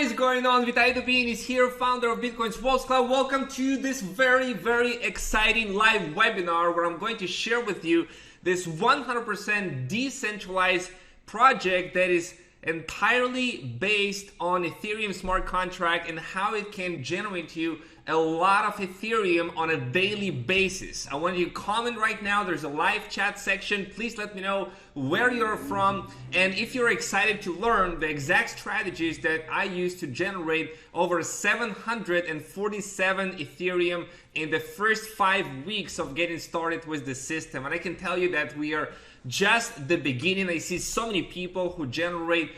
What is going on? Untitled is here, founder of Bitcoin's Walls Club. Welcome to this very exciting live webinar where I'm going to share with you this 100% decentralized project that is entirely based on Ethereum smart contract and how it can generate you a lot of Ethereum on a daily basis. I want you to comment right now. There's a live chat section. Please let me know where you're from and if you're excited to learn the exact strategies that I use to generate over 747 Ethereum in the first 5 weeks of getting started with the system. And I can tell you that we are just the beginning. I see so many people who generate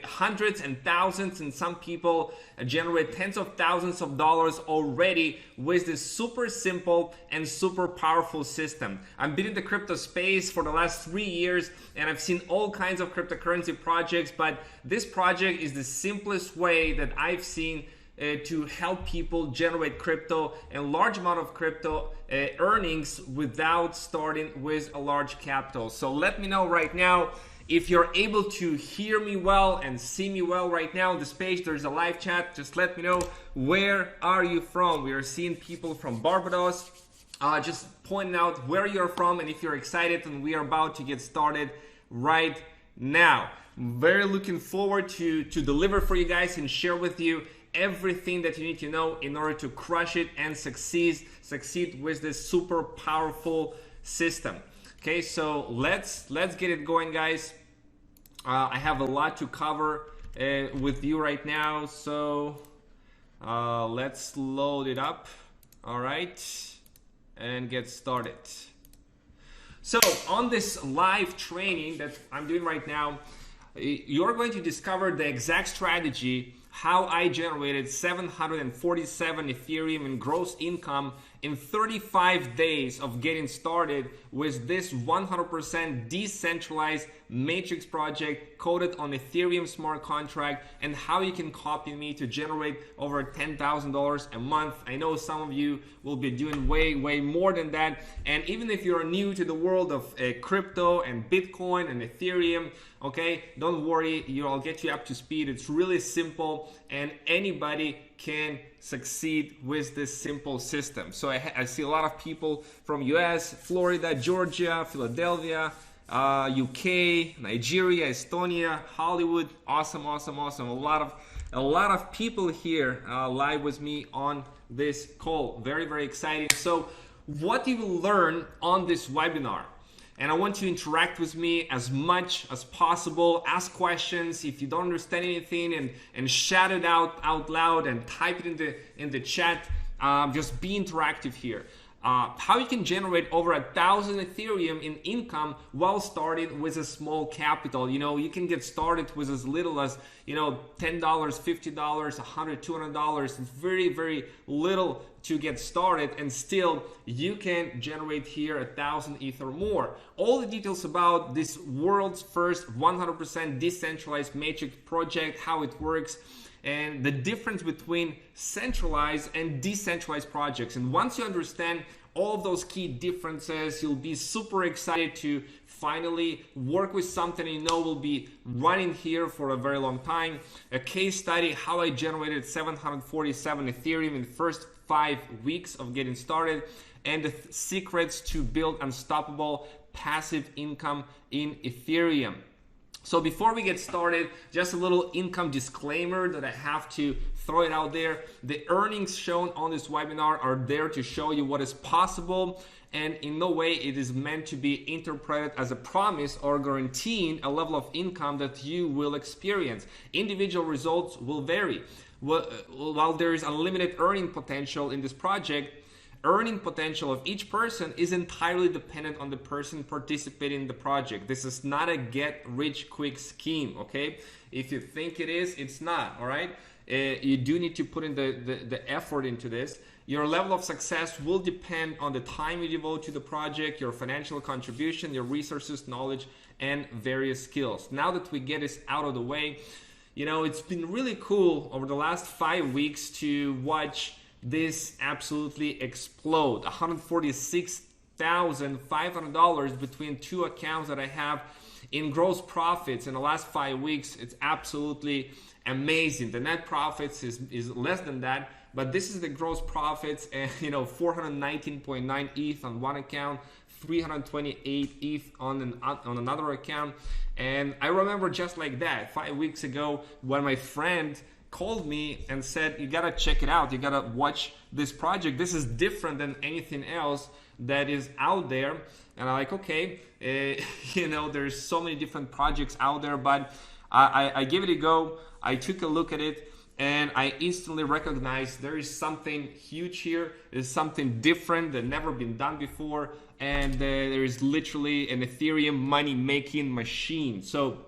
hundreds and thousands, and some people generate tens of thousands of dollars already with this super simple and super powerful system. I've been in the crypto space for the last 3 years and I've seen all kinds of cryptocurrency projects, but this project is the simplest way that I've seen to help people generate crypto and large amount of crypto earnings without starting with a large capital. So let me know right now if you're able to hear me well and see me well right now on this page. There's a live chat. Just let me know, where are you from? We are seeing people from Barbados. Just pointing out where you're from and if you're excited, and we are about to get started right now. Very looking forward to deliver for you guys and share with you everything that you need to know in order to crush it and succeed with this super powerful system. Okay, so let's get it going, guys. I have a lot to cover with you right now, so let's load it up. All right, and get started. So on this live training that I'm doing right now, you're going to discover the exact strategy how I generated 747 Ethereum in gross income in 35 days of getting started with this 100% decentralized matrix project coded on Ethereum smart contract, and how you can copy me to generate over $10,000 a month. I know some of you will be doing way more than that, and even if you're new to the world of crypto and Bitcoin and Ethereum, okay, don't worry, I'll get you up to speed. It's really simple and anybody can succeed with this simple system. So I see a lot of people from US, Florida, Georgia, Philadelphia, UK, Nigeria, Estonia, Hollywood. Awesome. A lot of people here live with me on this call. Very exciting. So what you will learn on this webinar, and I want you to interact with me as much as possible. Ask questions if you don't understand anything, and shout it out loud and type it in the chat. Just be interactive here. How you can generate over 1,000 Ethereum in income while starting with a small capital. You can get started with as little as $10, $50, $100, $200. It's very little to get started, and still you can generate here 1,000 ETH or more. All the details about this world's first 100% decentralized matrix project, how it works, and the difference between centralized and decentralized projects. And once you understand all of those key differences, you'll be super excited to finally work with something will be running here for a very long time. A case study, how I generated 747 Ethereum in the first 5 weeks of getting started, and the secrets to build unstoppable passive income in Ethereum. So before we get started, just a little income disclaimer that I have to throw it out there. The earnings shown on this webinar are there to show you what is possible, and in no way it is meant to be interpreted as a promise or guaranteeing a level of income that you will experience. Individual results will vary. While there is unlimited earning potential in this project, earning potential of each person is entirely dependent on the person participating in the project. This is not a get-rich-quick scheme, okay? If you think it is, it's not, all right? You do need to put in the effort into this. Your level of success will depend on the time you devote to the project, your financial contribution, your resources, knowledge, and various skills. Now that we get this out of the way, it's been really cool over the last 5 weeks to watch this absolutely explode. $146,500 between two accounts that I have in gross profits in the last 5 weeks. It's absolutely amazing. The net profits is less than that, but this is the gross profits, and 419.9 ETH on one account, 328 ETH on another account. And I remember just like that 5 weeks ago when my friend called me and said, you gotta check it out, you gotta watch this project, this is different than anything else that is out there. And I'm like, okay, there's so many different projects out there, but I gave it a go. I took a look at it, and I instantly recognized there is something huge here. There's something different that never been done before, and there is literally an Ethereum money making machine. So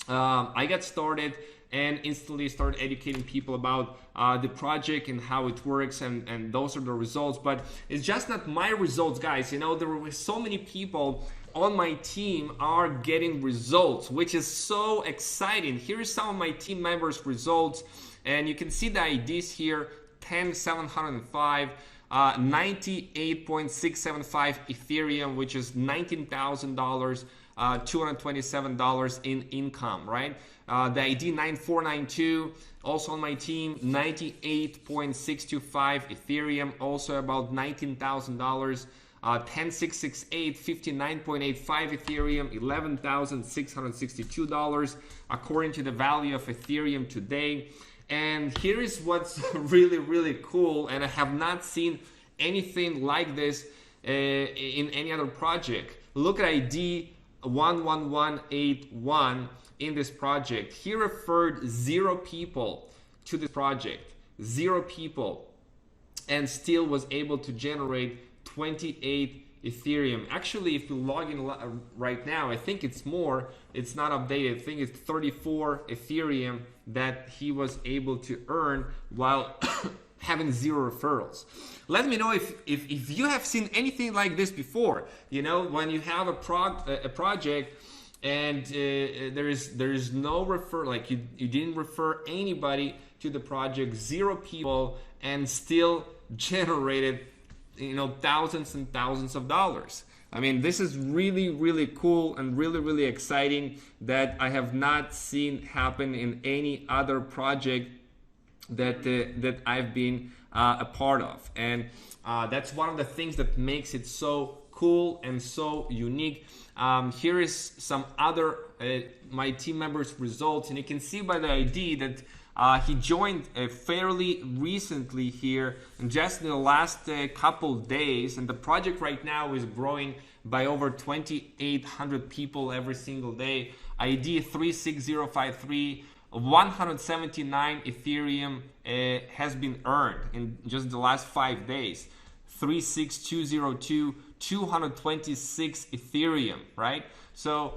I got started and instantly started educating people about the project and how it works, and those are the results. But it's just not my results, guys. There were so many people on my team are getting results, which is so exciting. Here's some of my team members' results, and you can see the IDs here: 10,705, 98.675 Ethereum, which is $19,000, $227 in income, right? The ID 9492, also on my team, 98.625 Ethereum, also about $19,000. 10668, 59.85 Ethereum, $11,662 according to the value of Ethereum today. And here is what's really, really cool, and I have not seen anything like this in any other project. Look at ID 11181 in this project. He referred 0 people to this project, 0 people, and still was able to generate 28 Ethereum. Actually, if you log in right now, I think it's more. It's not updated. I think it's 34 Ethereum that he was able to earn while having 0 referrals. Let me know if you have seen anything like this before. When you have a project and there is no refer, like you didn't refer anybody to the project, 0 people, and still generated thousands and thousands of dollars. I mean, this is really, really cool and really, really exciting that I have not seen happen in any other project that I've been a part of. And that's one of the things that makes it so cool and so unique. Here is some other my team members' results, and you can see by the ID that he joined fairly recently here, just in the last couple days, and the project right now is growing by over 2,800 people every single day. ID 36053, 179 Ethereum has been earned in just the last 5 days. 36202, 226 Ethereum, right? So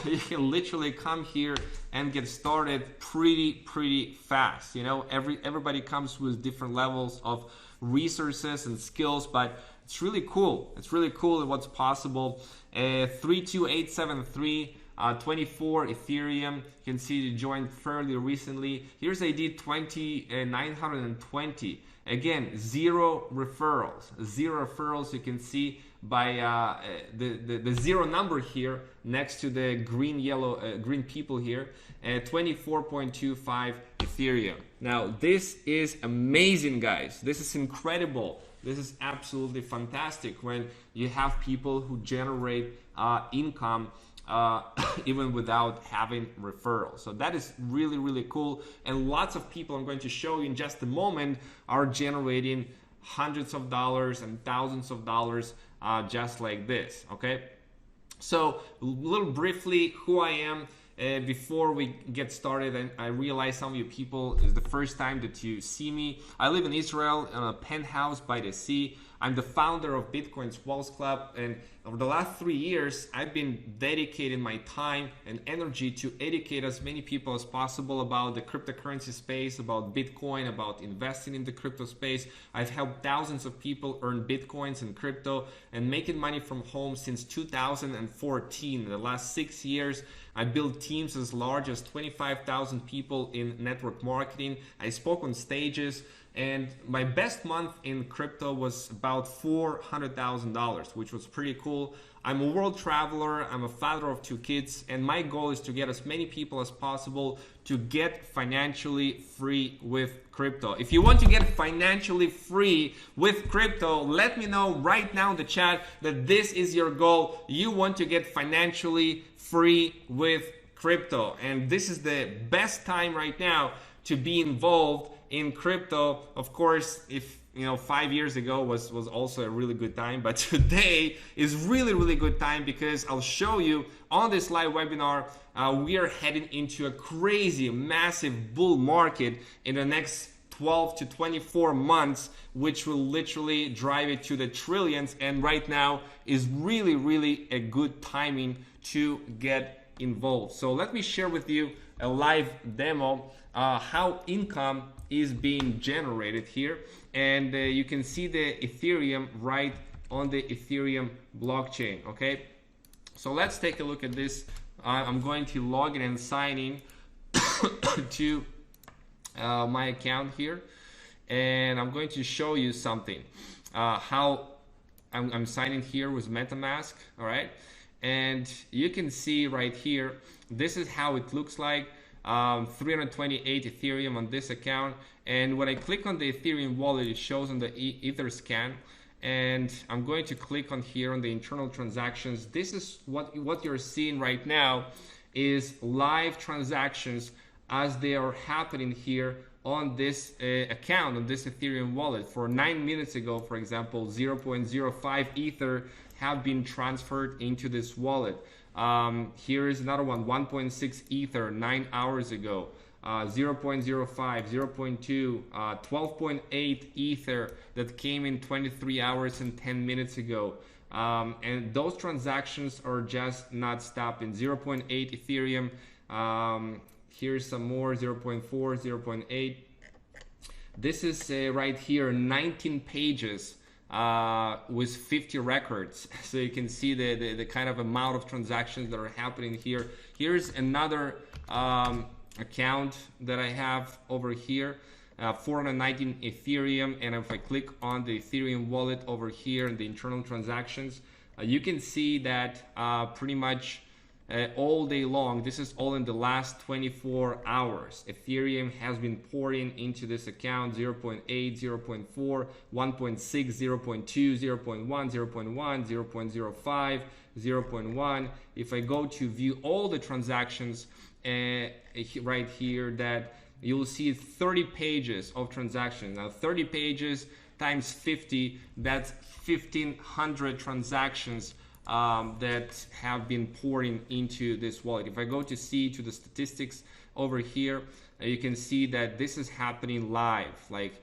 you can literally come here and get started pretty fast. Everybody comes with different levels of resources and skills, but it's really cool. It's really cool what's possible. 32873, 24 Ethereum. You can see you joined fairly recently. Here's ID 2920. Again, 0 referrals. 0 referrals. You can see by the 0 number here next to the green people here. 24.25 Ethereum. Now this is amazing, guys. This is incredible. This is absolutely fantastic when you have people who generate income even without having referrals. So that is really, really cool. And lots of people, I'm going to show you in just a moment, are generating hundreds of dollars and thousands of dollars just like this. Okay, so a little briefly who I am before we get started. And I realize some of you people is the first time that you see me. I live in Israel in a penthouse by the sea. I'm the founder of Bitcoin's Walls Club, and over the last 3 years, I've been dedicating my time and energy to educate as many people as possible about the cryptocurrency space, about Bitcoin, about investing in the crypto space. I've helped thousands of people earn Bitcoins and crypto and making money from home since 2014. In the last 6 years, I built teams as large as 25,000 people in network marketing. I spoke on stages. And my best month in crypto was about $400,000, which was pretty cool. I'm a world traveler, I'm a father of 2 kids, and my goal is to get as many people as possible to get financially free with crypto. If you want to get financially free with crypto, let me know right now in the chat that this is your goal. You want to get financially free with crypto, and this is the best time right now to be involved in crypto. Of course, if 5 years ago was also a really good time, but today is really good time, because I'll show you on this live webinar, we are heading into a crazy massive bull market in the next 12 to 24 months, which will literally drive it to the trillions, and right now is really a good timing to get involved. So let me share with you a live demo how income is being generated here, and you can see the Ethereum right on the Ethereum blockchain. Okay, so let's take a look at this. I'm going to log in and sign in to my account here, and I'm going to show you something, how I'm signing here with MetaMask. All right, and you can see right here, this is how it looks like. 328 Ethereum on this account, and when I click on the Ethereum wallet, it shows on the Etherscan, and I'm going to click on here on the internal transactions. This is what you're seeing right now is live transactions as they are happening here on this account, on this Ethereum wallet. For 9 minutes ago, for example, 0.05 Ether have been transferred into this wallet. Here is another one, 1.6 Ether 9 hours ago, 0.05, 0.2, 12.8 Ether that came in 23 hours and 10 minutes ago. And those transactions are just not stopping. 0.8 Ethereum, here's some more, 0.4, 0.8. This is right here, 19 pages. With 50 records, so you can see the kind of amount of transactions that are happening here. Here's another account that I have over here, 419 Ethereum, and if I click on the Ethereum wallet over here in the internal transactions, you can see that pretty much all day long, this is all in the last 24 hours. Ethereum has been pouring into this account, 0.8, 0.4, 1.6, 0.2, 0.1, 0.1, 0.05, 0.1. If I go to view all the transactions right here, that you'll see 30 pages of transactions. Now 30 pages times 50, that's 1,500 transactions that have been pouring into this wallet. If I go to the statistics over here, you can see that this is happening live. Like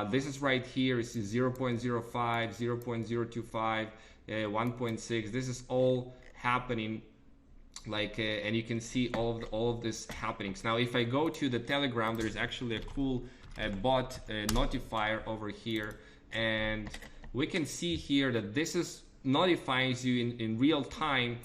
this is right here, it's 0.05, 0.025, 1.6. This is all happening, like and you can see all of this happenings. Now if I go to the Telegram, there's actually a cool bot notifier over here, and we can see here that this is notifies you in real time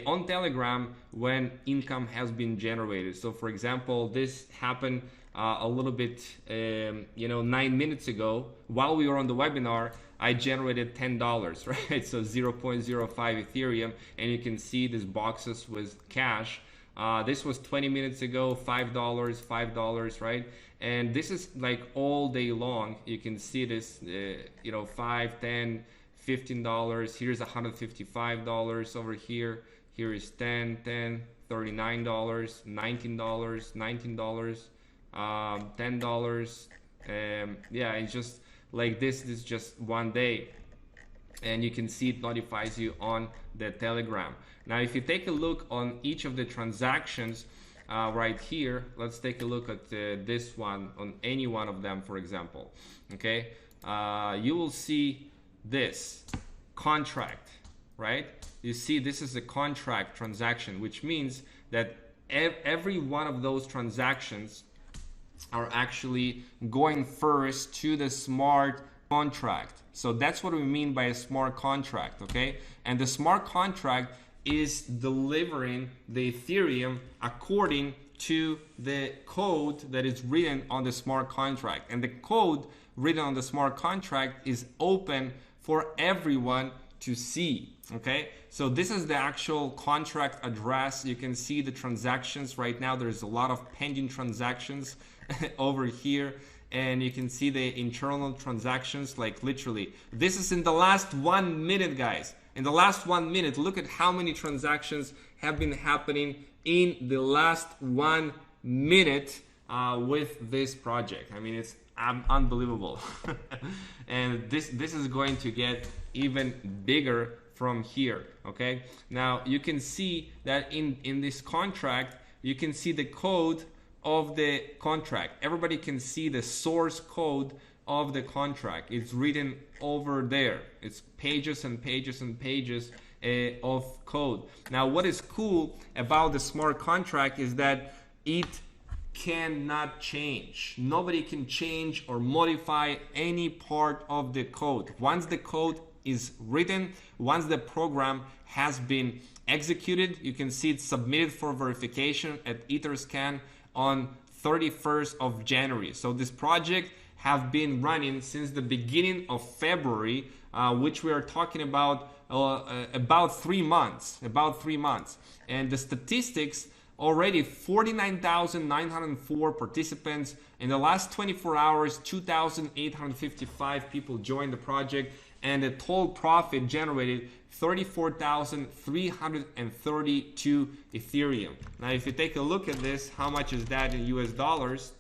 on Telegram when income has been generated. So for example, this happened a little bit 9 minutes ago while we were on the webinar. I generated $10, right? So 0.05 Ethereum, and you can see these boxes with cash. This was 20 minutes ago, $5, right? And this is like all day long. You can see this, 5, 10, $15. Here's $155 over here. Here is 10, $39, $19, $10. Yeah, it's just like this is just one day, and you can see it notifies you on the Telegram. Now if you take a look on each of the transactions right here, let's take a look at this one, on any one of them, for example. Okay, you will see this contract, right? You see this is a contract transaction, which means that every one of those transactions are actually going first to the smart contract. So that's what we mean by a smart contract, okay? And the smart contract is delivering the Ethereum according to the code that is written on the smart contract. And the code written on the smart contract is open for everyone to see. Okay, so this is the actual contract address. You can see the transactions right now. There's a lot of pending transactions over here, and you can see the internal transactions, like literally this is in the last 1 minute, guys. In the last 1 minute, look at how many transactions have been happening in the last 1 minute with this project. I mean, it's unbelievable. And this is going to get even bigger from here. Okay, now you can see that in this contract, you can see the code of the contract. Everybody can see the source code of the contract. It's written over there. It's pages and pages and pages of code. Now, what is cool about the smart contract is that it cannot change. Nobody can change or modify any part of the code. Once the code is written, once the program has been executed, you can see it's submitted for verification at Etherscan on 31st of January. So this project have been running since the beginning of February, which we are talking about 3 months. And the statistics, already 49,904 participants. In the last 24 hours, 2,855 people joined the project, and the total profit generated 34,332 Ethereum. Now, if you take a look at this, how much is that in US dollars?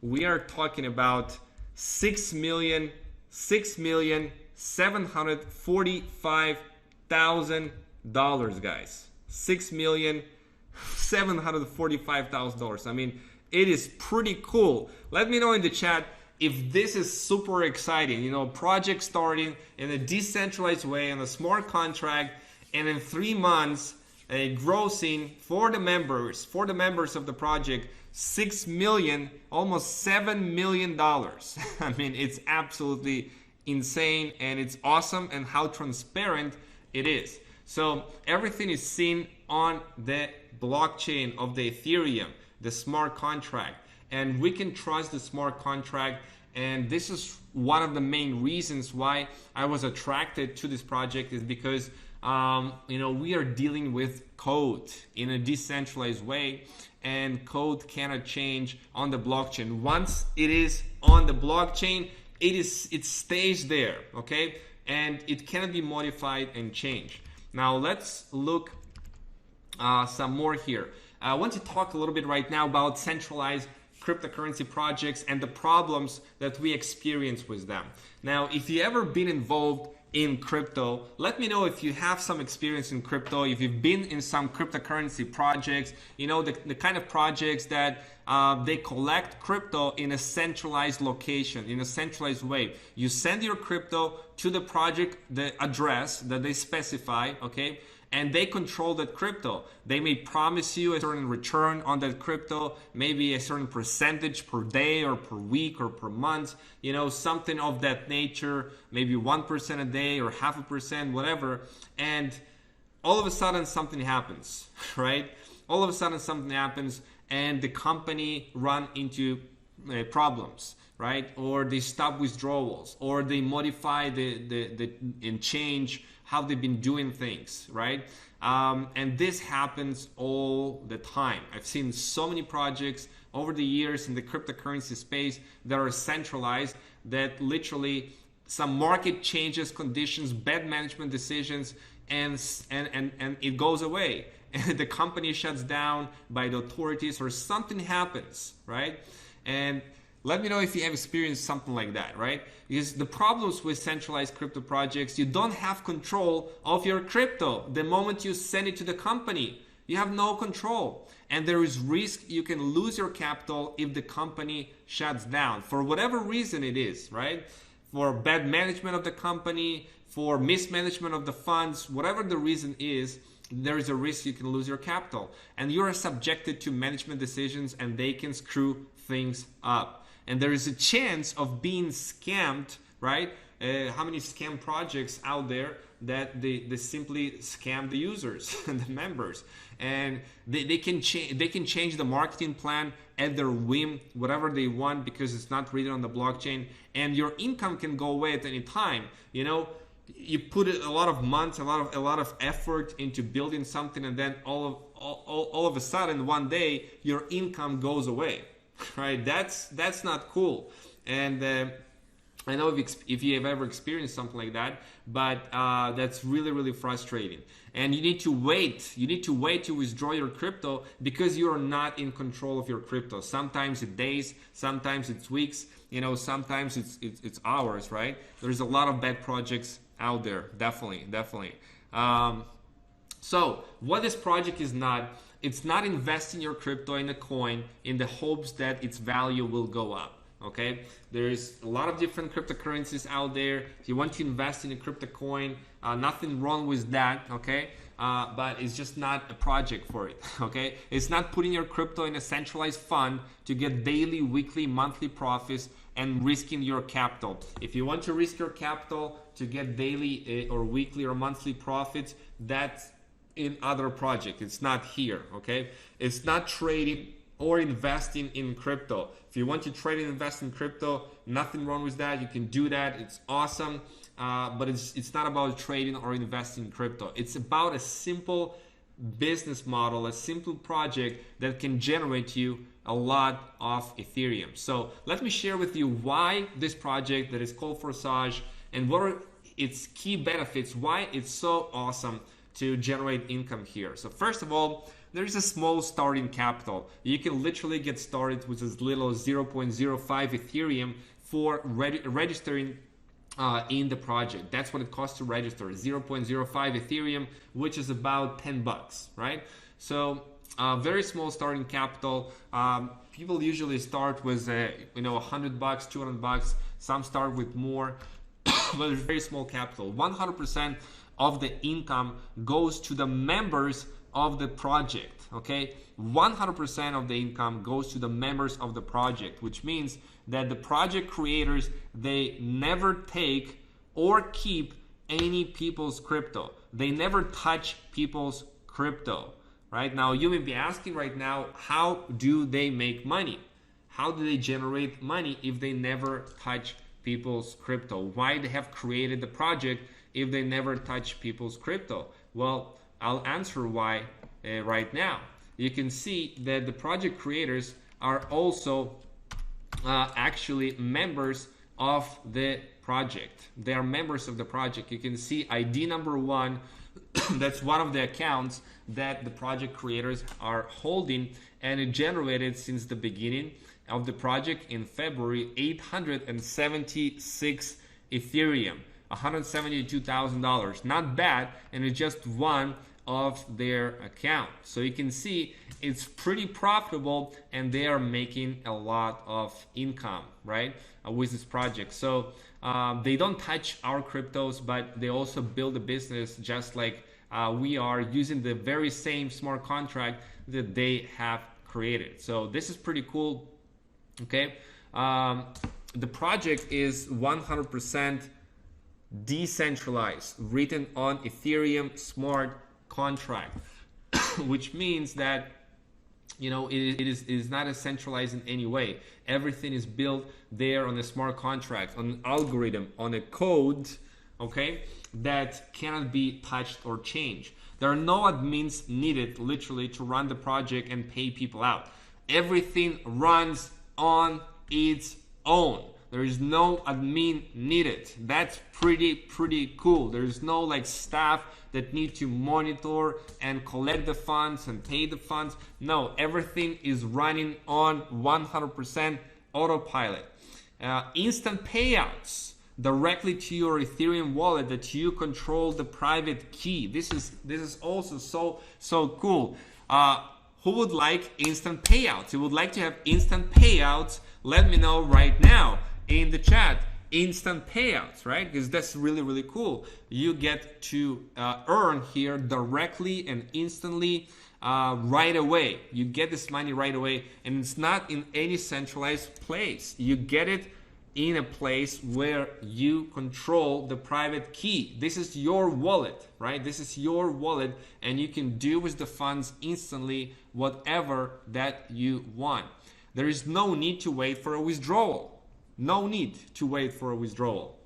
We are talking about $6,745,000, guys. $6,745,000. I mean, it is pretty cool. Let me know in the chat if this is super exciting. You know, project starting in a decentralized way on a smart contract, and in 3 months, grossing for the members of the project, 6 million, almost $7 million. I mean, it's absolutely insane, and it's awesome, and how transparent it is. So everything is seen on the blockchain of the Ethereum, the smart contract, and we can trust the smart contract. And this is one of the main reasons why I was attracted to this project, is because you know, we are dealing with code in a decentralized way, and code cannot change on the blockchain. Once it is on the blockchain, it stays there, okay, and it cannot be modified and changed. Now let's look some more here. I want to talk a little bit right now about centralized cryptocurrency projects and the problems that we experience with them. Now, if you ever been involved in crypto, let me know if you have some experience in crypto, if you've been in some cryptocurrency projects, you know, the kind of projects that they collect crypto in a centralized location, in a centralized way. You send your crypto to the project, the address that they specify, okay? And they control that crypto. They may promise you a certain return on that crypto, maybe a certain percentage per day or per week or per month, you know, something of that nature, maybe 1% a day or 0.5%, whatever. And all of a sudden something happens, right? All of a sudden something happens, and the company run into problems, right? Or they stop withdrawals, or they modify and change how they've been doing things, right? And this happens all the time. I've seen so many projects over the years in the cryptocurrency space that are centralized, that literally some market changes, conditions, bad management decisions, and it goes away. And the company shuts down by the authorities, or something happens, right? And let me know if you have experienced something like that, right? Because the problems with centralized crypto projects, you don't have control of your crypto. The moment you send it to the company, you have no control. And there is risk you can lose your capital if the company shuts down, for whatever reason it is, right? For bad management of the company, for mismanagement of the funds, whatever the reason is, there is a risk you can lose your capital. And you are subjected to management decisions, and they can screw things up. And there is a chance of being scammed, right? How many scam projects out there that they simply scam the users and the members, and they can change the marketing plan at their whim, whatever they want, because it's not written on the blockchain, and your income can go away at any time. You know, you put a lot of months, a lot of effort into building something, and then all of a sudden one day your income goes away, right? That's not cool. And I know if you have ever experienced something like that, but that's really frustrating. And you need to wait. You need to wait to withdraw your crypto because you are not in control of your crypto. Sometimes it's days, sometimes it's weeks, you know, sometimes it's hours, right? There's a lot of bad projects out there, definitely. So what this project is not, it's not investing your crypto in a coin in the hopes that its value will go up. Okay, there's a lot of different cryptocurrencies out there. If you want to invest in a crypto coin, nothing wrong with that. Okay, but it's just not a project for it. Okay, it's not putting your crypto in a centralized fund to get daily, weekly, monthly profits and risking your capital. If you want to risk your capital to get daily or weekly or monthly profits, that's in other project. It's not here. Okay, it's not trading or investing in crypto. If you want to trade and invest in crypto, nothing wrong with that. You can do that. It's awesome. But it's not about trading or investing in crypto. It's about a simple business model, a simple project that can generate you a lot of Ethereum. So let me share with you why this project that is called Forsage and what are its key benefits, why it's so awesome to generate income here. So first of all, there's a small starting capital. You can literally get started with as little as 0.05 Ethereum for registering in the project. That's what it costs to register, 0.05 Ethereum, which is about 10 bucks, right? So very small starting capital. People usually start with $100 bucks, 200 bucks. Some start with more, but it's very small capital. 100% of the income goes to the members of the project. Okay, 100% of the income goes to the members of the project, which means that the project creators, they never take or keep any people's crypto. They never touch people's crypto. Right now, you may be asking right now, how do they make money? How do they generate money if they never touch people's crypto? Why they have created the project if they never touch people's crypto? Well, I'll answer why right now. You can see that the project creators are also actually members of the project. They are members of the project. You can see ID number 1. That's one of the accounts that the project creators are holding, and it generated since the beginning of the project in February 876 Ethereum, $172,000. Not bad, and it's just one of their accounts. So you can see it's pretty profitable, and they are making a lot of income, right, with this project. So they don't touch our cryptos, but they also build a business just like we are, using the very same smart contract that they have created. So this is pretty cool. Okay, the project is 100% decentralized, written on Ethereum smart contract, which means that it is not as centralized in any way. Everything is built there on a smart contract, on an algorithm, on a code, okay, that cannot be touched or changed. There are no admins needed literally to run the project and pay people out. Everything runs on its own. There is no admin needed. That's pretty cool. There's no like staff that need to monitor and collect the funds and pay the funds. No, everything is running on 100% autopilot. Instant payouts directly to your Ethereum wallet that you control the private key. This is also so cool. Who would like instant payouts? You would like to have instant payouts? Let me know right now in the chat. Instant payouts, right? Because that's really cool. You get to earn here directly and instantly right away. You get this money right away, and it's not in any centralized place. You get it in a place where you control the private key. This is your wallet, right? This is your wallet, and you can do with the funds instantly whatever that you want. There is no need to wait for a withdrawal. No need to wait for a withdrawal.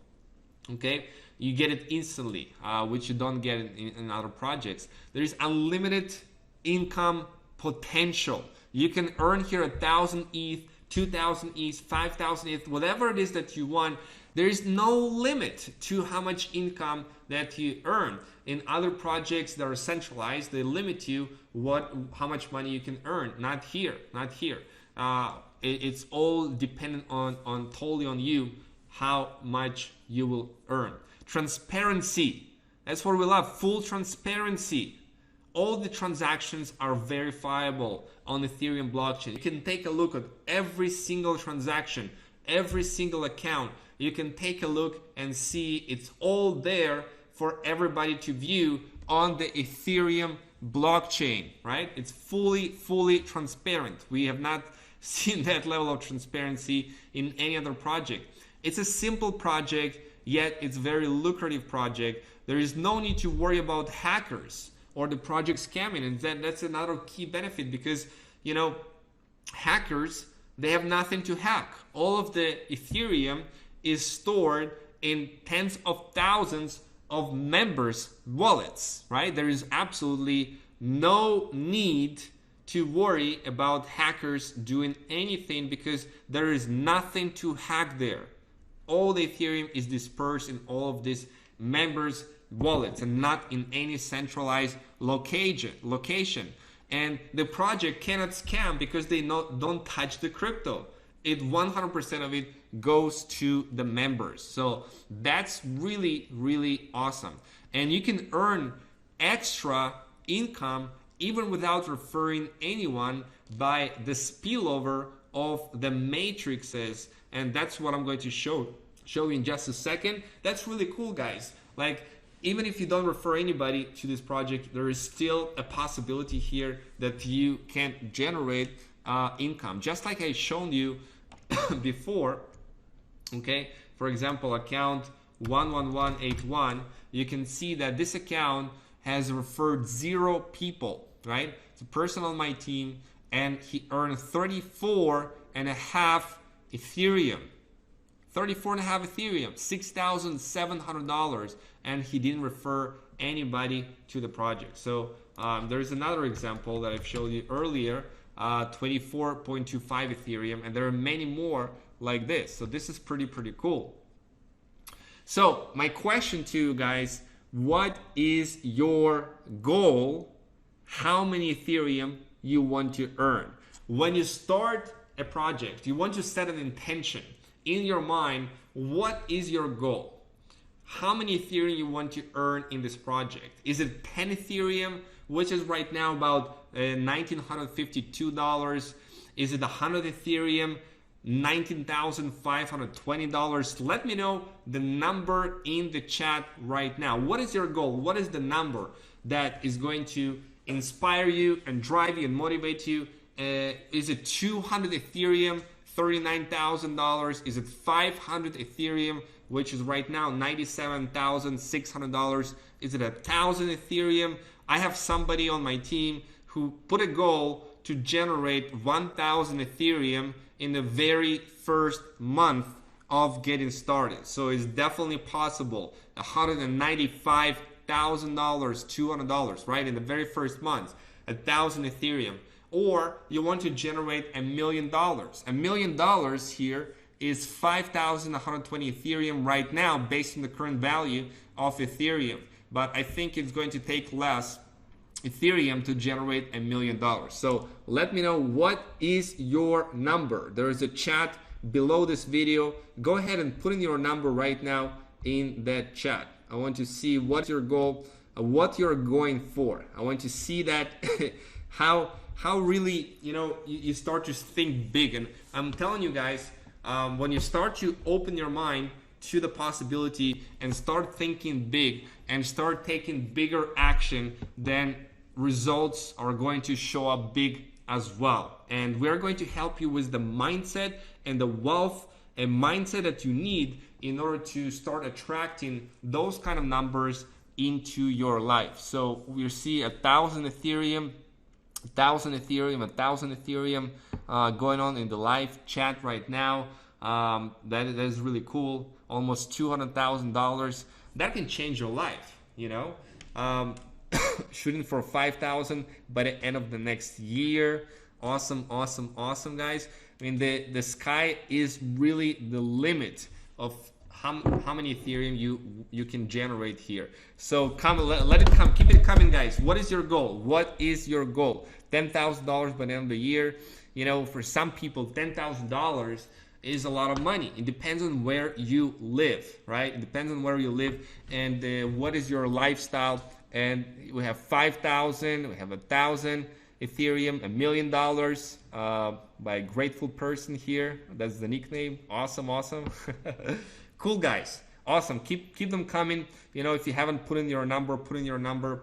Okay? You get it instantly, which you don't get in other projects. There is unlimited income potential. You can earn here 1,000 ETH, 2,000 ETH, 5,000 ETH, whatever it is that you want. There is no limit to how much income that you earn. In other projects that are centralized, they limit you how much money you can earn. Not here, not here. It's all dependent on totally on you how much you will earn. Transparency. That's what we love. Full transparency. All the transactions are verifiable on Ethereum blockchain. You can take a look at every single transaction, every single account. You can take a look and see it's all there for everybody to view on the Ethereum blockchain, right? It's fully transparent. We have not seen that level of transparency in any other project. It's a simple project, yet it's a very lucrative project. There is no need to worry about hackers or the project scamming, and that's another key benefit, because hackers, they have nothing to hack. All of the Ethereum is stored in tens of thousands of members' wallets, right? There is absolutely no need to worry about hackers doing anything, because there is nothing to hack there. All the Ethereum is dispersed in all of these members' wallets and not in any centralized location. And the project cannot scam because they don't touch the crypto. 100% of it goes to the members. So that's really awesome. And you can earn extra income even without referring anyone by the spillover of the matrices. And that's what I'm going to show you in just a second. That's really cool, guys. Like, even if you don't refer anybody to this project, there is still a possibility here that you can generate income. Just like I shown you before, okay? For example, account 11181, you can see that this account has referred 0 people, right? It's a person on my team, and he earned 34.5 Ethereum. 34.5 Ethereum, $6,700, and he didn't refer anybody to the project. So there's another example that I've showed you earlier, 24.25 Ethereum, and there are many more like this. So this is pretty cool. So my question to you guys, what is your goal? How many Ethereum you want to earn? When you start a project, you want to set an intention in your mind. What is your goal? How many Ethereum you want to earn in this project? Is it 10 Ethereum, which is right now about $1,952? Is it 100 Ethereum, $19,520? Let me know the number in the chat right now. What is your goal? What is the number that is going to inspire you and drive you and motivate you? Is it 200 Ethereum, $39,000? Is it 500 Ethereum, which is right now $97,600? Is it 1,000 Ethereum? I have somebody on my team who put a goal to generate 1,000 Ethereum in the very first month of getting started. So it's definitely possible. $195,000, $200, right? In the very first month, 1,000 Ethereum. Or you want to generate $1 million. $1 million here is 5,120 Ethereum right now based on the current value of Ethereum. But I think it's going to take less Ethereum to generate $1 million. So let me know, what is your number? There is a chat below this video. Go ahead and put in your number right now in that chat. I want to see what's your goal, what you're going for. I want to see that how really, you start to think big. And I'm telling you guys, when you start to open your mind to the possibility and start thinking big and start taking bigger action, then results are going to show up big as well. And we're going to help you with the mindset and the wealth a mindset that you need in order to start attracting those kind of numbers into your life. So we see 1,000 Ethereum, 1,000 Ethereum, 1,000 Ethereum going on in the live chat right now. That is really cool. Almost $200,000. That can change your life, you know. Shooting for 5,000 by the end of the next year. Awesome, awesome, awesome, guys. I mean, the sky is really the limit of how many Ethereum you can generate here. So come, let it come, keep it coming, guys. What is your goal? What is your goal? $10,000 by the end of the year. You know, for some people, $10,000 is a lot of money. It depends on where you live, right? It depends on where you live and what is your lifestyle. And we have 5,000, we have 1,000 Ethereum, $1 million by a grateful person here. That's the nickname. Awesome, awesome. Cool, guys. Awesome. Keep them coming. You know, if you haven't put in your number, put in your number.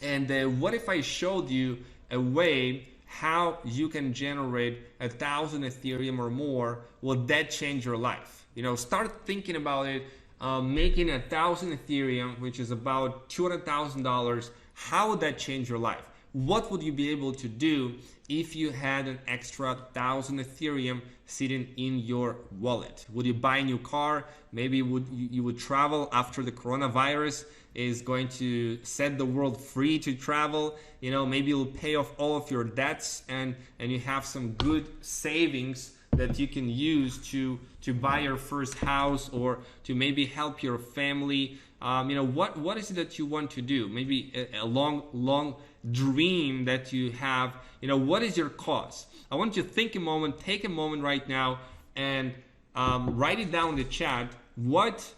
And what if I showed you a way how you can generate 1,000 Ethereum or more? Will that change your life? You know, start thinking about it. Making 1,000 Ethereum, which is about $200,000. How would that change your life? What would you be able to do if you had an extra 1,000 Ethereum sitting in your wallet? Would you buy a new car? Maybe you would travel after the coronavirus is going to set the world free to travel. You know, maybe you'll pay off all of your debts and you have some good savings that you can use to buy your first house or to maybe help your family. You know, what is it that you want to do? Maybe a long dream that you have. You know, what is your cause? I want you to think a moment, take a moment right now and write it down in the chat. What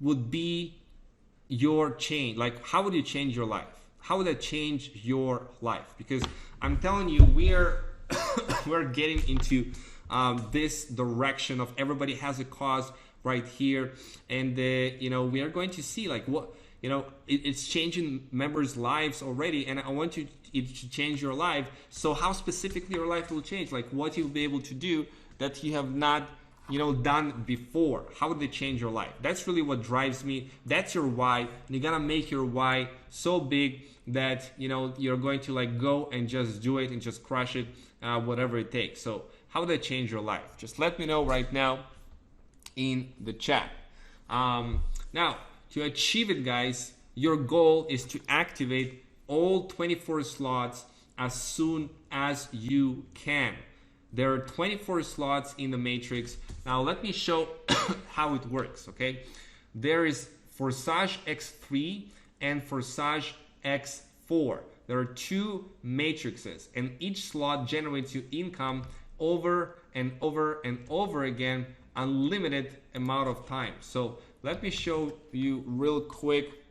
would be your change? Like, how would you change your life? How would that change your life? Because I'm telling you, we're getting into this direction of everybody has a cause right here, and you know, we are going to see like what, you know, it's changing members' lives already, and I want it to change your life. So how specifically your life will change? Like what you'll be able to do that you have not, you know, done before. How would they change your life? That's really what drives me. That's your why. And you gotta make your why so big that, you know, you're going to like go and just do it and just crush it, whatever it takes. So how would that change your life? Just let me know right now in the chat. Now, to achieve it, guys, your goal is to activate all 24 slots as soon as you can. There are 24 slots in the matrix. Now, let me show how it works, okay? There is Forsage X3 and Forsage X4. There are two matrices, and each slot generates you income over and over and over again, unlimited amount of time. So let me show you real quick.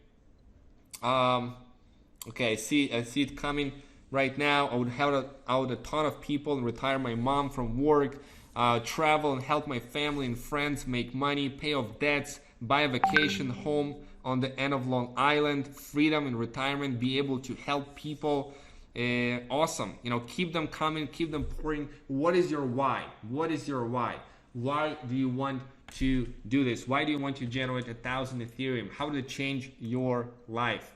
Okay, I see it coming right now. I would help out a ton of people and retire my mom from work, travel and help my family and friends make money, pay off debts, buy a vacation home on the end of Long Island, freedom in retirement, be able to help people. Awesome. You know, keep them coming, keep them pouring. What is your why? What is your why? Why do you want to do this? Why do you want to generate 1,000 Ethereum? How did it change your life?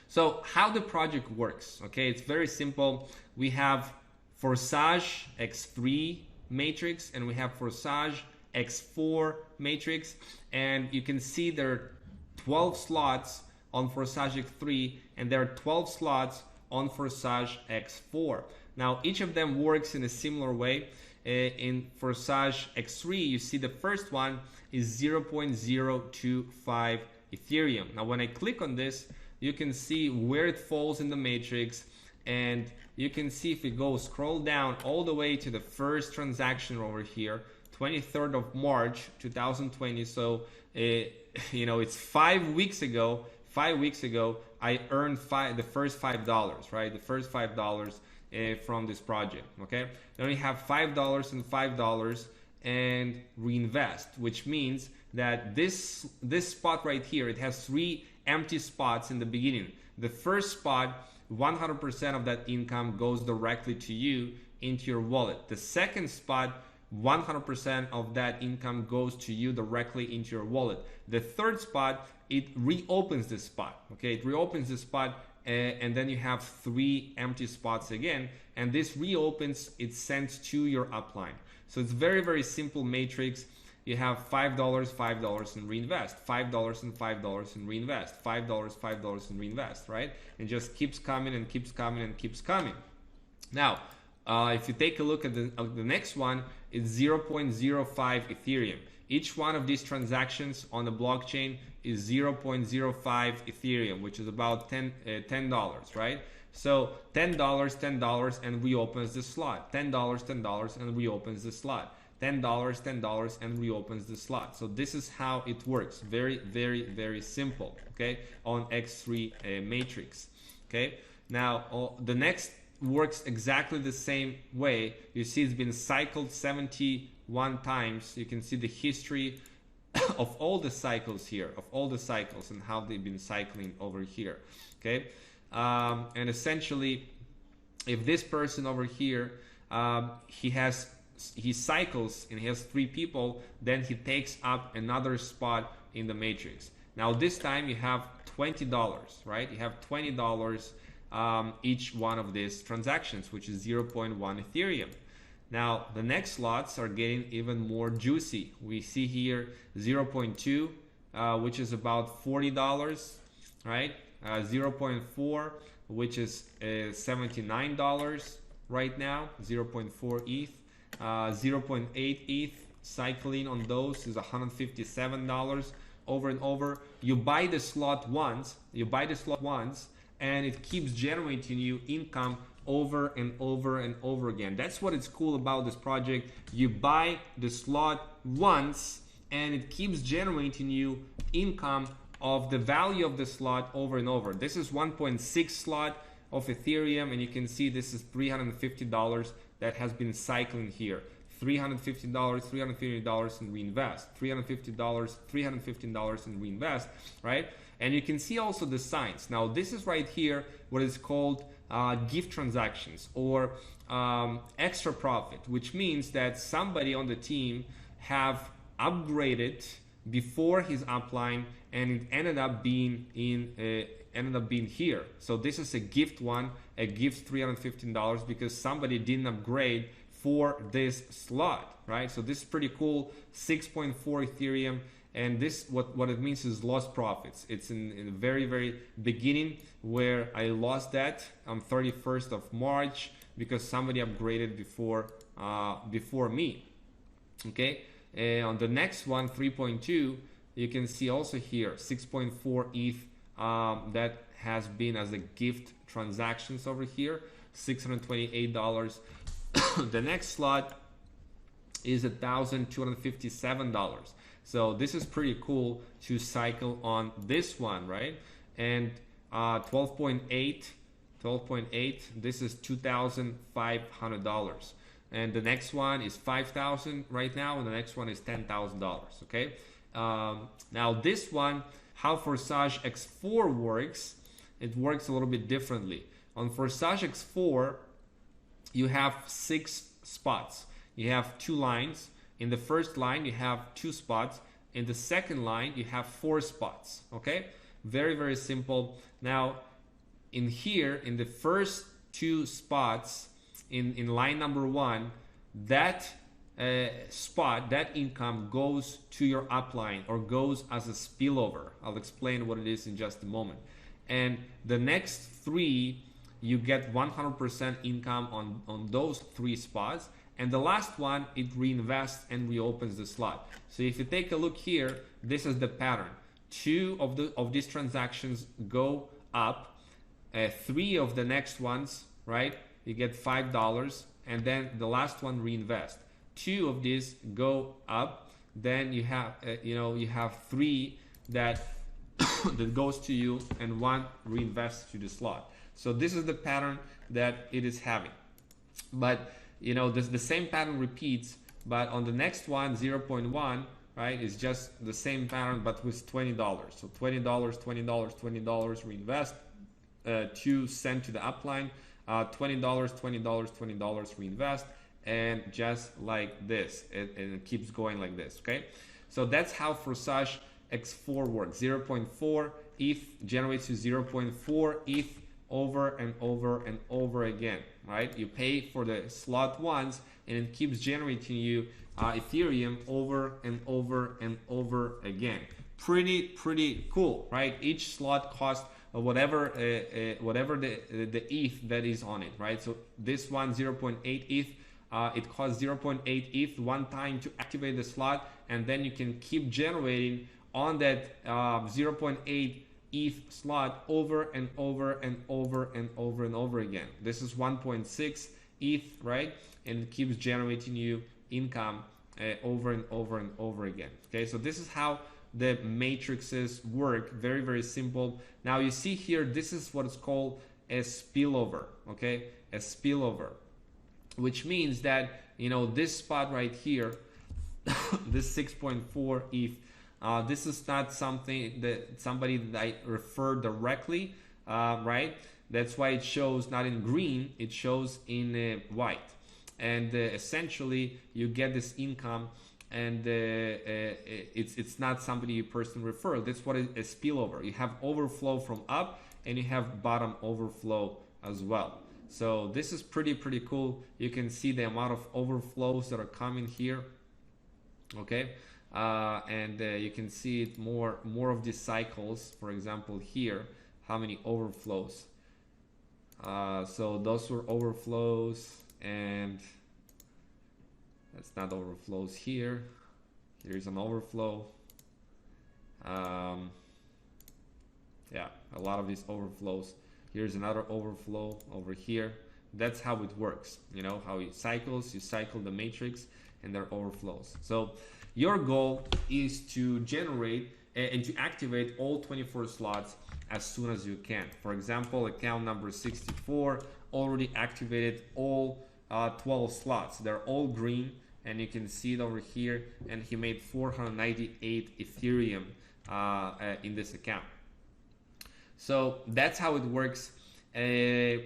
So how the project works, okay? It's very simple. We have Forsage X3 matrix and we have Forsage X4 matrix, and you can see there are 12 slots on Forsage X3 and there are 12 slots on Forsage X4. Now each of them works in a similar way. In Forsage X3, you see the first one is 0.025 Ethereum. Now when I click on this, you can see where it falls in the matrix, and you can see if we go scroll down all the way to the first transaction over here, 23rd of March 2020. So you know, it's 5 weeks ago. 5 weeks ago I earned the first $5, right? The first $5 from this project. Okay, then we have $5 and $5 and reinvest, which means that this spot right here, it has 3 empty spots in the beginning. The first spot, 100% of that income goes directly to you into your wallet. The second spot, 100% of that income goes to you directly into your wallet. The third spot, it reopens the spot. Okay, it reopens the spot, and then you have 3 empty spots again, and this reopens, it sends to your upline. So it's very, very simple matrix. You have $5, $5 and reinvest, $5 and $5 and reinvest, $5, $5 and reinvest, right? And just keeps coming and keeps coming and keeps coming. Now, if you take a look at the next one, it's 0.05 Ethereum. Each one of these transactions on the blockchain is 0.05 Ethereum, which is about $10, right? So $10, $10 and reopens the slot. $10, $10 and reopens the slot. $10, $10 and reopens the slot. So this is how it works. Very, very, very simple, okay, on X3 matrix. Okay, now the next works exactly the same way. You see it's been cycled 71 times. You can see the history of all the cycles here, of all the cycles and how they've been cycling over here. Okay, and essentially, if this person over here, he cycles and he has 3 people, then he takes up another spot in the matrix. Now this time you have $20, right? You have $20 each one of these transactions, which is 0.1 Ethereum. Now the next slots are getting even more juicy. We see here 0.2, which is about $40, right? 0.4, which is $79 right now, 0.4 ETH. 0.8 ETH cycling on those is $157 over and over. You buy the slot once, and it keeps generating you income over and over and over again. That's what is cool about this project. You buy the slot once and it keeps generating you income of the value of the slot over and over. This is 1.6 slot of Ethereum, and you can see this is $350 that has been cycling here. $350, $350 and reinvest, $350, $315 and reinvest, right? And you can see also the signs. Now this is right here what is called gift transactions or extra profit, which means that somebody on the team have upgraded before his upline and it ended up being here. So this is a gift one, a gift $315 because somebody didn't upgrade for this slot, right? So this is pretty cool. 6.4 Ethereum, and this what it means is lost profits. It's in the very, very beginning where I lost that on 31st of March because somebody upgraded before me. Okay, and on the next one, 3.2, you can see also here 6.4 ETH that has been as a gift transactions over here, $628. The next slot is $1,257. So this is pretty cool to cycle on this one, right? And 12.8, this is $2,500. And the next one is $5,000 right now, and the next one is $10,000. Okay. Now this one, how Forsage X4 works, it works a little bit differently. On Forsage X4, you have 6 spots. You have 2 lines. In the first line, you have 2 spots. In the second line, you have 4 spots. Okay, very, very simple. Now, in here, in the first 2 spots, in line number 1, that spot, that income goes to your upline or goes as a spillover. I'll explain what it is in just a moment. And the next 3, you get 100% income on those 3 spots. And the last one, it reinvests and reopens the slot. So if you take a look here, this is the pattern. 2 of these transactions go up. 3 of the next ones, right? You get $5, and then the last one reinvest. 2 of these go up. Then you have, you have 3 that that goes to you, and 1 reinvests to the slot. So this is the pattern that it is having. But the same pattern repeats, but on the next one, 0.1, right, is just the same pattern but with $20. So $20, $20, $20 reinvest, 2 sent to the upline, $20, $20, $20 reinvest, and just like this, and it keeps going like this. Okay, so that's how Forsage X4 works. 0.4 ETH generates you 0.4 ETH over and over and over again, right? You pay for the slot once and it keeps generating you Ethereum over and over and over again. Pretty cool, right? Each slot costs whatever the ETH that is on it, right? So this one 0.8 ETH, it costs 0.8 ETH one time to activate the slot, and then you can keep generating on that 0.8 ETH slot over and over and over and over and over again. This is 1.6 ETH, right? And it keeps generating you income over and over and over again. Okay, so this is how the matrices work. Very simple. Now you see here, this is what is called a spillover. Okay, a spillover, which means that, you know, this spot right here, this 6.4 ETH, this is not something that somebody that I refer directly, right? That's why it shows not in green, it shows in white. And essentially you get this income, and it's not somebody you personally refer. That's what is a spillover. You have overflow from up and you have bottom overflow as well. So this is pretty cool. You can see the amount of overflows that are coming here. Okay, and you can see it more of these cycles. For example, here, how many overflows. So those were overflows, and that's not overflows here. Here's an overflow. Yeah, a lot of these overflows. Here's another overflow over here. That's how it works. You know how it cycles. You cycle the matrix and their overflows. So your goal is to generate and to activate all 24 slots as soon as you can. For example, account number 64 already activated all 12 slots. They're all green, and you can see it over here, and he made 498 Ethereum in this account. So that's how it works. Let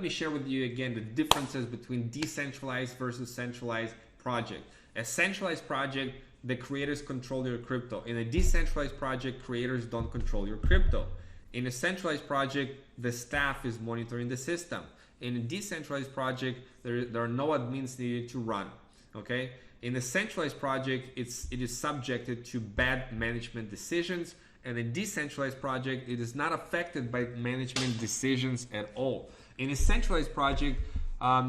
me share with you again the differences between decentralized versus centralized project. A centralized project, the creators control your crypto. In a decentralized project, creators don't control your crypto. In a centralized project, the staff is monitoring the system. In a decentralized project, there are no admins needed to run. Okay. In a centralized project, it is subjected to bad management decisions. And a decentralized project, it is not affected by management decisions at all. In a centralized project,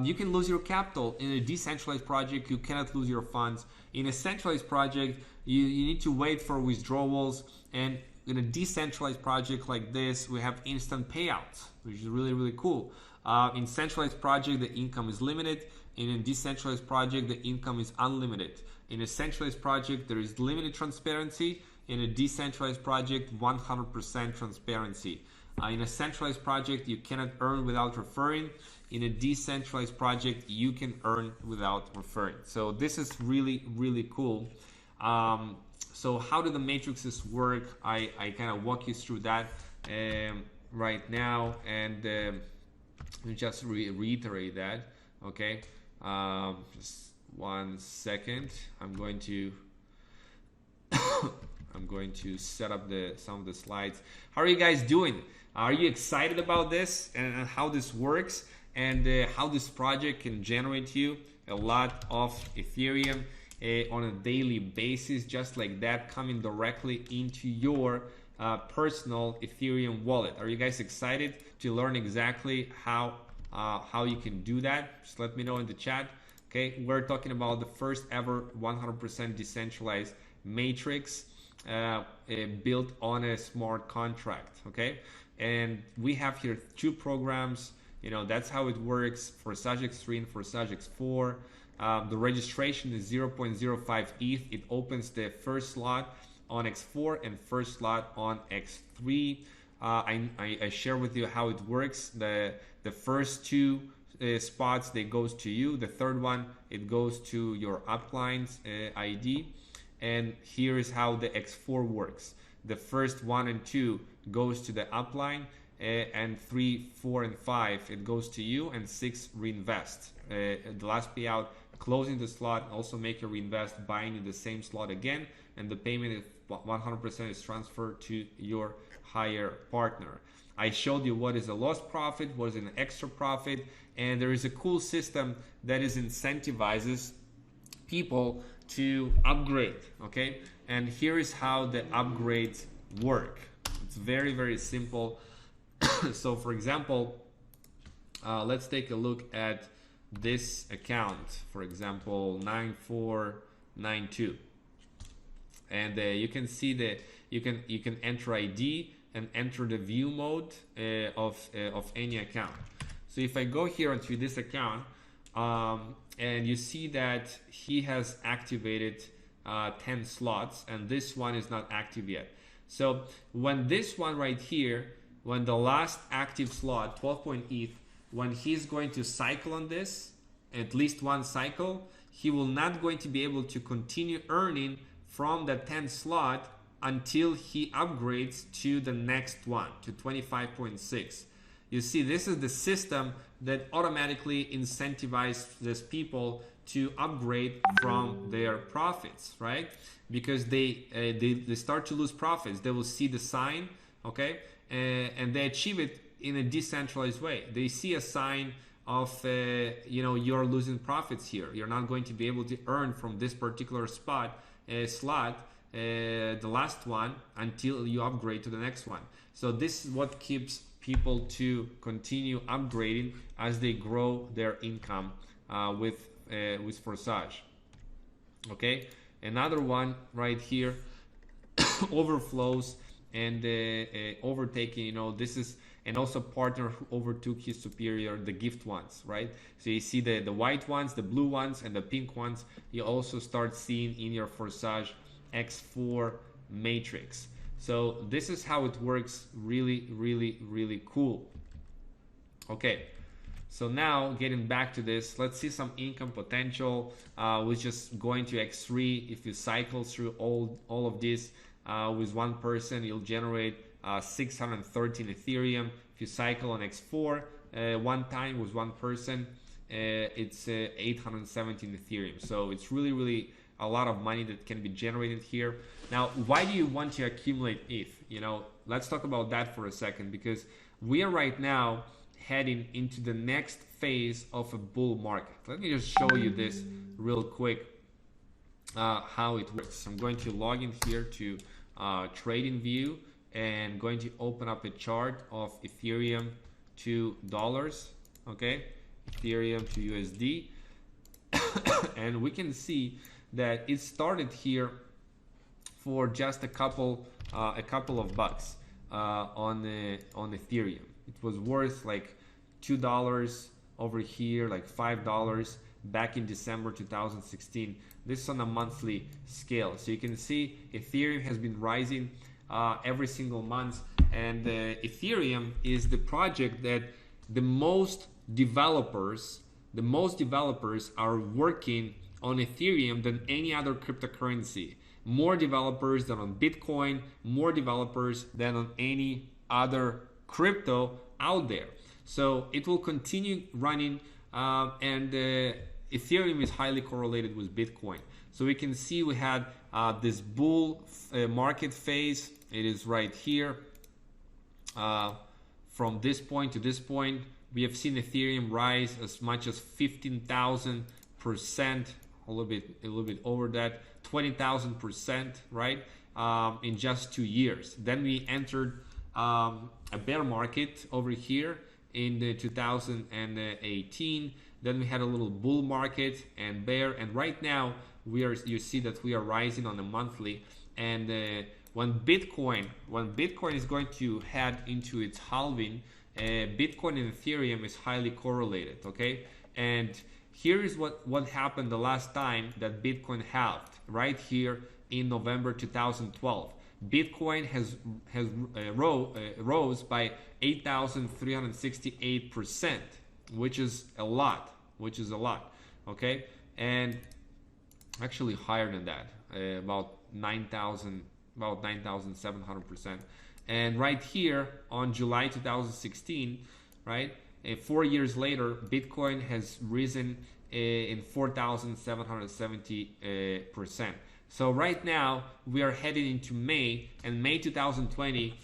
you can lose your capital. In a decentralized project, you cannot lose your funds. In a centralized project, you need to wait for withdrawals. And in a decentralized project like this, we have instant payouts, which is really cool. In centralized project, the income is limited. In a decentralized project, the income is unlimited. In a centralized project, there is limited transparency. In a decentralized project, 100% transparency. In a centralized project, you cannot earn without referring. In a decentralized project, you can earn without referring. So this is really cool. So how do the matrices work? I kind of walk you through that right now, and just reiterate that. Okay, just 1 second. I'm going to set up some of the slides. How are you guys doing? Are you excited about this and how this works, and how this project can generate you a lot of Ethereum on a daily basis, just like that, coming directly into your personal Ethereum wallet? Are you guys excited to learn exactly how you can do that? Just let me know in the chat. Okay, we're talking about the first ever 100% decentralized matrix built on a smart contract. Okay, and we have here 2 programs. You know, that's how it works. Forsage X3 and Forsage X4. The registration is 0.05 ETH. It opens the first slot on X4 and first slot on X3. I share with you how it works. The first 2 spots, they goes to you. The third one, it goes to your upline's ID. And here is how the X4 works. The first 1 and 2 goes to the upline, and 3, 4, and 5, it goes to you, and 6 reinvest. the last payout, closing the slot, also make a reinvest, buying in the same slot again, and the payment is 100% is transferred to your higher partner. I showed you what is a lost profit, what is an extra profit, and there is a cool system that is incentivizes people to upgrade, okay? And here is how the upgrades work. It's very, very simple. So for example, let's take a look at this account, for example, 9492. And you can see that you can enter ID and enter the view mode of any account. So if I go here onto this account, and you see that he has activated 10 slots, and this one is not active yet. So when this one right here, when the last active slot, 12 ETH, when he's going to cycle on this, at least one cycle, he will not going to be able to continue earning from the 10th slot until he upgrades to the next one, to 25.6. You see, this is the system that automatically incentivizes people to upgrade from their profits, right? Because they start to lose profits. They will see the sign, okay? And they achieve it in a decentralized way. They see a sign of, you're losing profits here. You're not going to be able to earn from this particular slot, the last one, until you upgrade to the next one. So this is what keeps people to continue upgrading as they grow their income with Forsage. Okay, another one right here, overflows and overtaking. This is, and also partner who overtook his superior, the gift ones, right? So you see the white ones, the blue ones, and the pink ones. You also start seeing in your Forsage X4 matrix. So this is how it works. Really, really, really cool. Okay, so now getting back to this, let's see some income potential. We're just going to X3. If you cycle through all of this with one person, you'll generate 613 Ethereum. If you cycle on X4 one time with one person, it's 817 Ethereum. So it's really, really a lot of money that can be generated here. Now, why do you want to accumulate ETH? Let's talk about that for a second, because we are right now heading into the next phase of a bull market. Let me just show you this real quick, how it works. I'm going to log in here to trading view and going to open up a chart of Ethereum to dollars, okay? Ethereum to USD. And we can see that it started here for just a couple of bucks on Ethereum. It was worth like $2 over here, like $5 back in December 2016. This is on a monthly scale. So you can see Ethereum has been rising every single month, and Ethereum is the project that the most developers are working on Ethereum than any other cryptocurrency. More developers than on Bitcoin, more developers than on any other crypto out there. So it will continue running, and Ethereum is highly correlated with Bitcoin. So we can see we had this bull market phase. It is right here. From this point to this point, we have seen Ethereum rise as much as 15,000%, a little bit over that, 20,000%, right? In just 2 years. Then we entered a bear market over here in the 2018. Then we had a little bull market and bear, and right now you see that we are rising on a monthly. And when Bitcoin is going to head into its halving, Bitcoin and Ethereum is highly correlated, okay? And here is what happened the last time that Bitcoin halved, right here in November 2012. Bitcoin has rose by 8,368%, which is a lot, okay? And actually higher than that, about 9,700%. And right here on July 2016, right, 4 years later, Bitcoin has risen in 4,770%. So right now we are heading into May, and May 2020,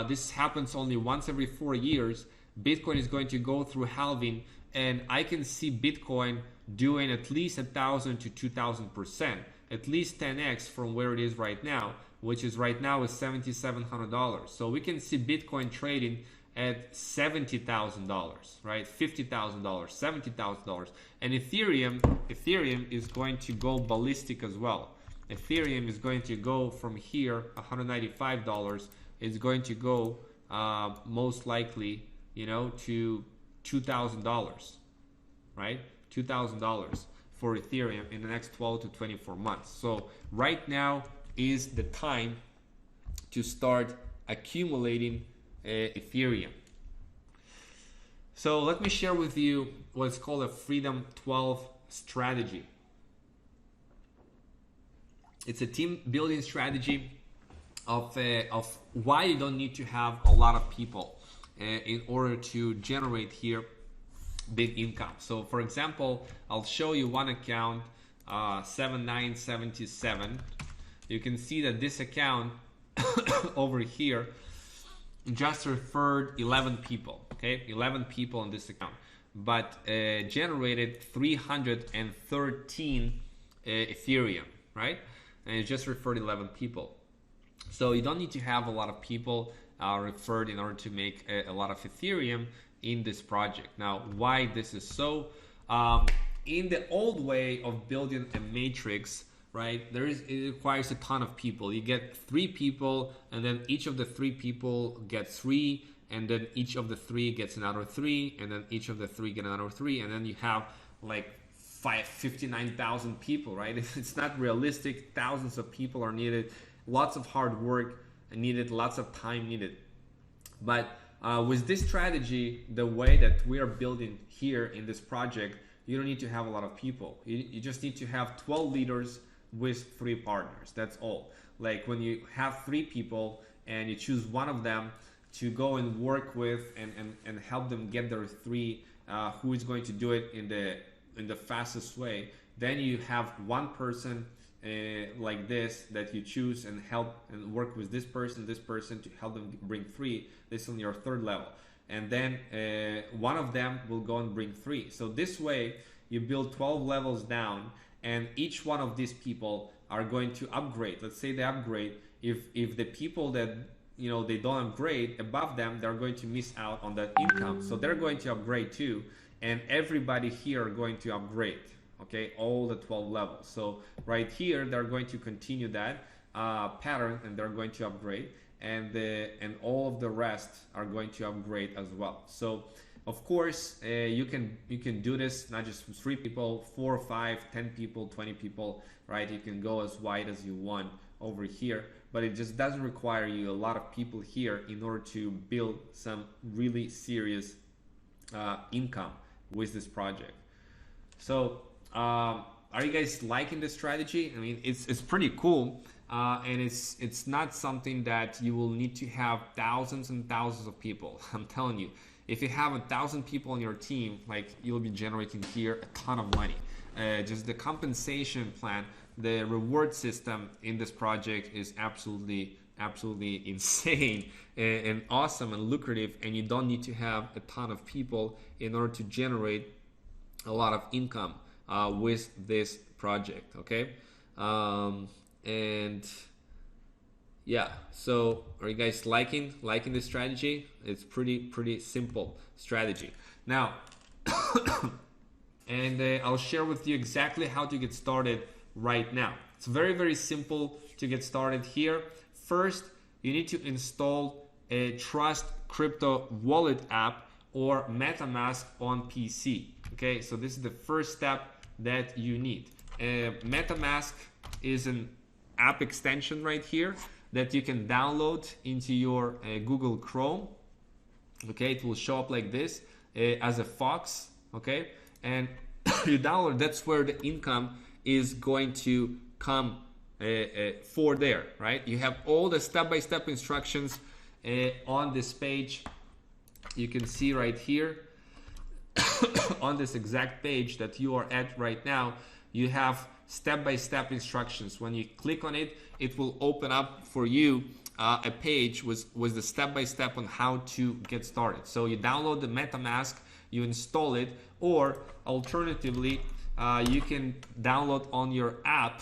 this happens only once every 4 years. Bitcoin is going to go through halving, and I can see Bitcoin doing at least 1,000 to 2,000%, at least 10x from where it is right now, which is right now is $7,700. So we can see Bitcoin trading at $70,000, right? $50,000, $70,000, and Ethereum is going to go ballistic as well. Ethereum is going to go from here, $195. It's going to go most likely, you know, to $2,000, right? $2,000 for Ethereum in the next 12 to 24 months. So right now is the time to start accumulating Ethereum. So let me share with you what's called a Freedom 12 strategy. It's a team building strategy of why you don't need to have a lot of people in order to generate here big income. So for example, I'll show you one account, 7977. You can see that this account over here just referred 11 people, okay? 11 people in this account, but generated 313 Ethereum, right? And it just referred 11 people. So you don't need to have a lot of people referred in order to make a lot of Ethereum in this project. Now, why this is so? In the old way of building a matrix, right, it requires a ton of people. You get 3 people, and then each of the 3 people gets 3, and then each of the 3 gets another 3, and then each of the 3 get another 3, and then you have like 59,000 people, right? It's not realistic. Thousands of people are needed, lots of hard work needed, lots of time needed. But with this strategy, the way that we are building here in this project, you don't need to have a lot of people. You just need to have 12 leaders with 3 partners. That's all. Like when you have 3 people and you choose one of them to go and work with and help them get their 3, who is going to do it in the fastest way, then you have one person like this that you choose and help and work with this person to help them bring 3. This is on your 3rd level, and then one of them will go and bring 3. So this way you build 12 levels down, and each one of these people are going to upgrade. Let's say they upgrade. If the people that, you know, they don't upgrade above them, they're going to miss out on that income. So they're going to upgrade too, and everybody here are going to upgrade. Okay, all the 12 levels. So right here, they're going to continue that pattern, and they're going to upgrade, and all of the rest are going to upgrade as well. So of course, you can do this not just with 3 people, 4, 5, 10 people, 20 people, right? You can go as wide as you want over here, but it just doesn't require you a lot of people here in order to build some really serious income with this project. So are you guys liking this strategy? I mean, it's pretty cool, and it's not something that you will need to have thousands and thousands of people. I'm telling you, if you have 1,000 people on your team, like, you'll be generating here a ton of money. Just the compensation plan, the reward system in this project is absolutely insane and awesome and lucrative, and you don't need to have a ton of people in order to generate a lot of income with this project. Okay, and yeah, so are you guys liking this strategy? It's pretty simple strategy. Now and I'll share with you exactly how to get started right now. It's very simple to get started here. First, you need to install a Trust Crypto Wallet app or MetaMask on PC. Okay, so this is the first step that you need. MetaMask is an app extension right here that you can download into your Google Chrome. Okay, it will show up like this as a Fox. Okay, and you download, that's where the income is going to come for there, right? You have all the step-by-step instructions on this page. You can see right here. on this exact page that you are at right now, you have step-by-step instructions. When you click on it, it will open up for you a page with the step-by-step on how to get started. So you download the MetaMask, you install it, or alternatively, you can download on your app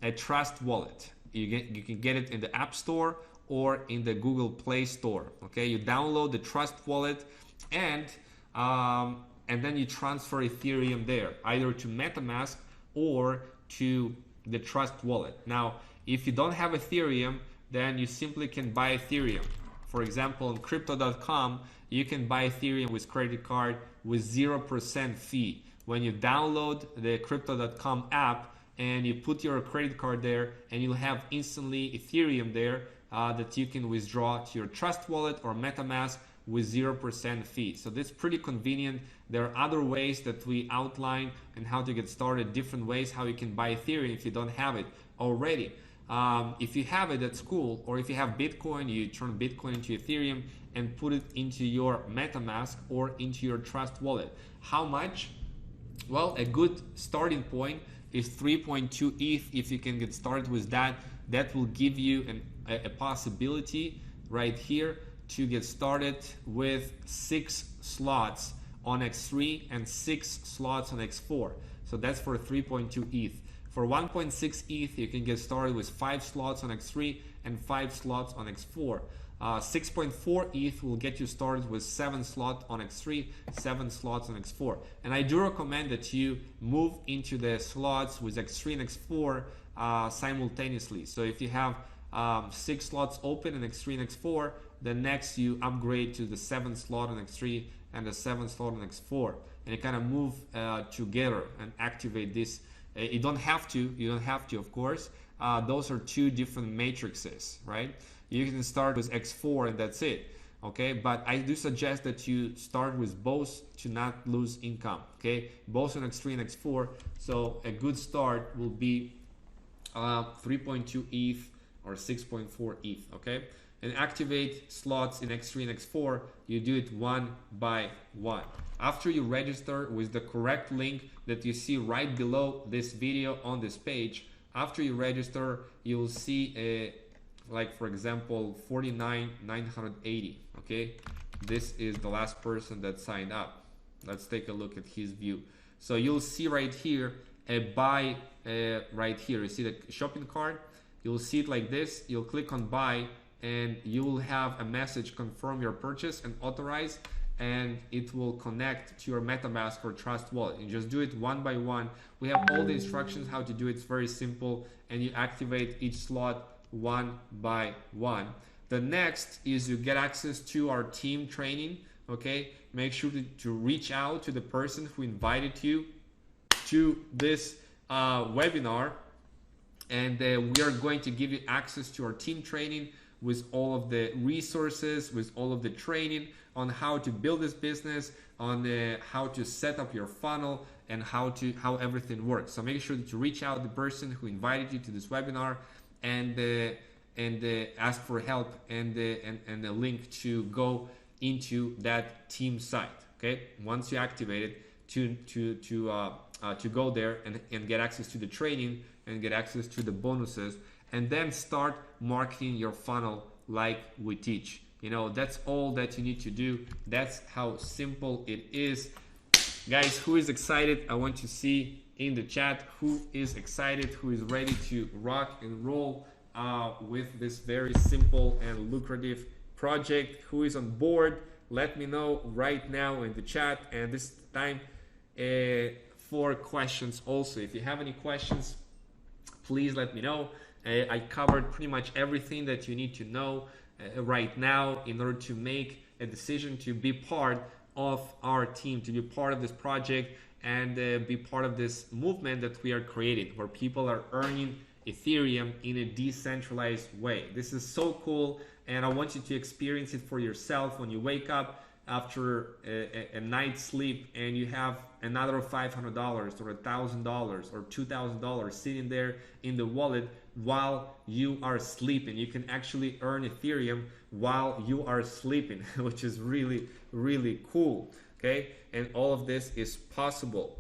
a Trust Wallet. You can get it in the App Store or in the Google Play Store. Okay, you download the Trust Wallet, and then you transfer Ethereum there, either to MetaMask or to the Trust Wallet. Now, if you don't have Ethereum, then you simply can buy Ethereum. For example, on crypto.com, you can buy Ethereum with credit card with 0% fee. When you download the crypto.com app and you put your credit card there, and you'll have instantly Ethereum there that you can withdraw to your Trust Wallet or MetaMask with 0% fee. So this is pretty convenient. There are other ways that we outline and how to get started, different ways how you can buy Ethereum if you don't have it already. If you have it, that's cool. Or if you have Bitcoin, you turn Bitcoin into Ethereum and put it into your MetaMask or into your Trust Wallet. How much? Well, a good starting point is 3.2 ETH. If you can get started with that, that will give you a possibility right here to get started with 6 slots on X3 and 6 slots on X4. So that's for 3.2 ETH. For 1.6 ETH, you can get started with 5 slots on X3 and 5 slots on X4. 6.4 ETH will get you started with 7 slots on X3, 7 slots on X4. And I do recommend that you move into the slots with X3 and X4 simultaneously. So if you have 6 slots open in X3 and X4, then next you upgrade to the 7th slot on X3 and the 7th slot on X4. And you kind of move together and activate this. You don't have to, of course. Those are 2 different matrices, right? You can start with X4 and that's it, okay? But I do suggest that you start with both to not lose income, okay? Both on X3 and X4. So a good start will be 3.2 ETH or 6.4 ETH, okay? And activate slots in X3 and X4, you do it one by one. After you register with the correct link that you see right below this video on this page, after you register, you'll see like for example 49,980. Okay, this is the last person that signed up. Let's take a look at his view. So you'll see right here a buy right here. You see the shopping cart, you'll see it like this. You'll click on buy and you will have a message confirm your purchase and authorize, and it will connect to your MetaMask or Trust Wallet. You just do it one by one. We have all the instructions how to do it. It's very simple, and you activate each slot one by one. The next is you get access to our team training. Okay, make sure to reach out to the person who invited you to this webinar, and we are going to give you access to our team training with all of the resources, with all of the training on how to build this business, on how to set up your funnel, and how everything works. So make sure to reach out to the person who invited you to this webinar and ask for help and a link to go into that team site. Okay, once you activate it, to go there and get access to the training and get access to the bonuses, and then start marketing your funnel like we teach. You know, that's all that you need to do. That's how simple it is. Guys, who is excited? I want to see in the chat who is excited, who is ready to rock and roll with this very simple and lucrative project. Who is on board? Let me know right now in the chat. And this time for questions also. If you have any questions, please let me know. I covered pretty much everything that you need to know right now in order to make a decision to be part of our team, to be part of this project, and be part of this movement that we are creating, where people are earning Ethereum in a decentralized way. This is so cool, and I want you to experience it for yourself when you wake up. after a night's sleep, and you have another $500 or $1,000 or $2,000 sitting there in the wallet while you are sleeping. You can actually earn Ethereum while you are sleeping, which is really, really cool. Okay, and all of this is possible.